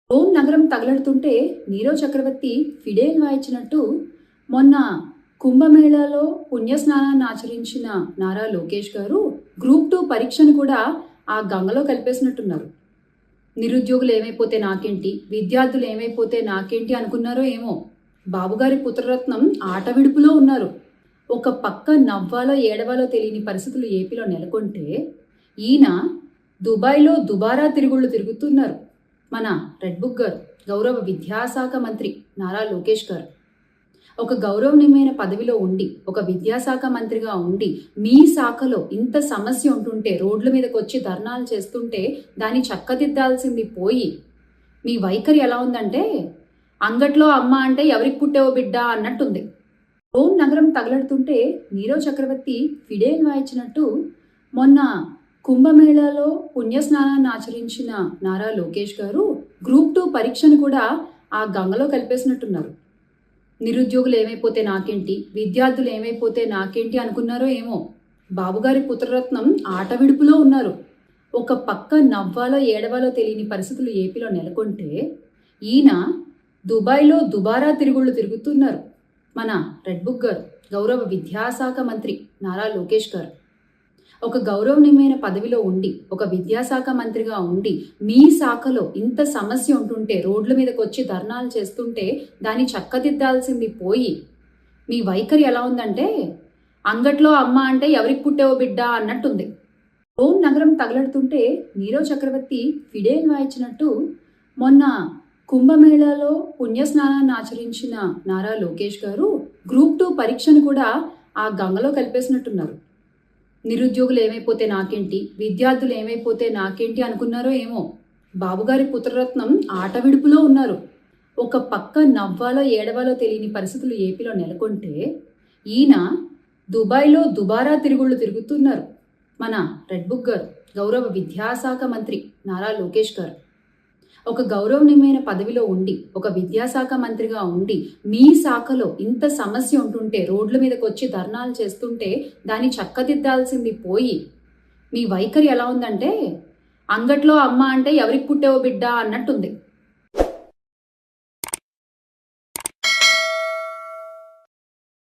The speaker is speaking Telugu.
రోమ్ నగరం తగలడుతుంటే నీరవ్ చక్రవర్తి ఫిడేల్ వాయించినట్టు మొన్న కుంభమేళాలో పుణ్యస్నానాన్ని ఆచరించిన నారా లోకేష్ గారు గ్రూప్ 2 పరీక్షను కూడా ఆ గంగలో కలిపేసినట్టున్నారు. నిరుద్యోగులు ఏమైపోతే నాకేంటి, విద్యార్థులు ఏమైపోతే నాకేంటి అనుకున్నారో ఏమో. బాబుగారి పుత్రరత్నం ఆట విడుపులో ఉన్నారు. ఒక పక్క నవ్వాలో ఏడవాలో తెలియని పరిస్థితులు ఏపీలో నెలకొంటే ఈయన దుబాయ్లో దుబారా తిరుగుళ్ళు తిరుగుతున్నారు. మన రెడ్ బుక్ గారు, గౌరవ విద్యాశాఖ మంత్రి నారా లోకేష్ గారు ఒక గౌరవనీయమైన పదవిలో ఉండి, ఒక విద్యాశాఖ మంత్రిగా ఉండి, మీ శాఖలో ఇంత సమస్య ఉంటుంటే రోడ్ల మీదకి వచ్చి ధర్నాలు చేస్తుంటే దాన్ని చక్కదిద్దాల్సింది పోయి మీ వైఖరి ఎలా ఉందంటే అంగట్లో అమ్మ అంటే ఎవరికి పుట్టేవో బిడ్డ అన్నట్టుంది. రోమ్ నగరం తగలడుతుంటే నీరవ్ చక్రవర్తి ఫిడేల్ వాయించినట్టు మొన్న కుంభమేళాలో పుణ్యస్నానాన్ని ఆచరించిన నారా లోకేష్ గారు గ్రూప్ 2 పరీక్షను కూడా ఆ గంగలో కలిపేసినట్టున్నారు. నిరుద్యోగులు ఏమైపోతే నాకేంటి, విద్యార్థులు ఏమైపోతే నాకేంటి అనుకున్నారో ఏమో. బాబుగారి పుత్రరత్నం ఆట విడుపులో ఉన్నారు. ఒక పక్క నవ్వాలో ఏడవాలో తెలియని పరిస్థితులు ఏపీలో నెలకొంటే ఈయన దుబాయ్లో దుబారా తిరుగుళ్ళు తిరుగుతున్నారు. మన రెడ్ బుక్ గారు, గౌరవ విద్యాశాఖ మంత్రి నారా లోకేష్ గారు ఒక గౌరవనీయమైన పదవిలో ఉండి, ఒక విద్యాశాఖ మంత్రిగా ఉండి, మీ శాఖలో ఇంత సమస్య ఉంటుంటే రోడ్ల మీదకి వచ్చి ధర్నాలు చేస్తుంటే దాన్ని చక్కదిద్దాల్సింది పోయి మీ వైఖరి ఎలా ఉందంటే అంగట్లో అమ్మ అంటే ఎవరికి పుట్టేవో బిడ్డ అన్నట్టుంది. రోమ్ నగరం తగలడుతుంటే నీరవ్ చక్రవర్తి ఫిడేల్ వాయించినట్టు మొన్న కుంభమేళాలో పుణ్యస్నానాన్ని ఆచరించిన నారా లోకేష్ గారు గ్రూప్ 2 పరీక్షను కూడా ఆ గంగలో కలిపేసినట్టున్నారు. నిరుద్యోగులు ఏమైపోతే నాకేంటి, విద్యార్థులు ఏమైపోతే నాకేంటి అనుకున్నారో ఏమో. బాబుగారి పుత్రరత్నం ఆట విడుపులో ఉన్నారు. ఒక పక్క నవ్వాలో ఏడవాలో తెలియని పరిస్థితులు ఏపీలో నెలకొంటే ఈయన దుబాయ్లో దుబారా తిరుగుళ్ళు తిరుగుతున్నారు. మన రెడ్ బుక్ గారు, గౌరవ విద్యాశాఖ మంత్రి నారా లోకేష్ గారు ఒక గౌరవనీయమైన పదవిలో ఉండి, ఒక విద్యాశాఖ మంత్రిగా ఉండి, మీ శాఖలో ఇంత సమస్య ఉంటుంటే రోడ్ల మీదకి వచ్చి ధర్నాలు చేస్తుంటే దాన్ని చక్కదిద్దాల్సింది పోయి మీ వైఖరి ఎలా ఉందంటే అంగట్లో అమ్మ అంటే ఎవరికి పుట్టేవో బిడ్డ అన్నట్టుంది.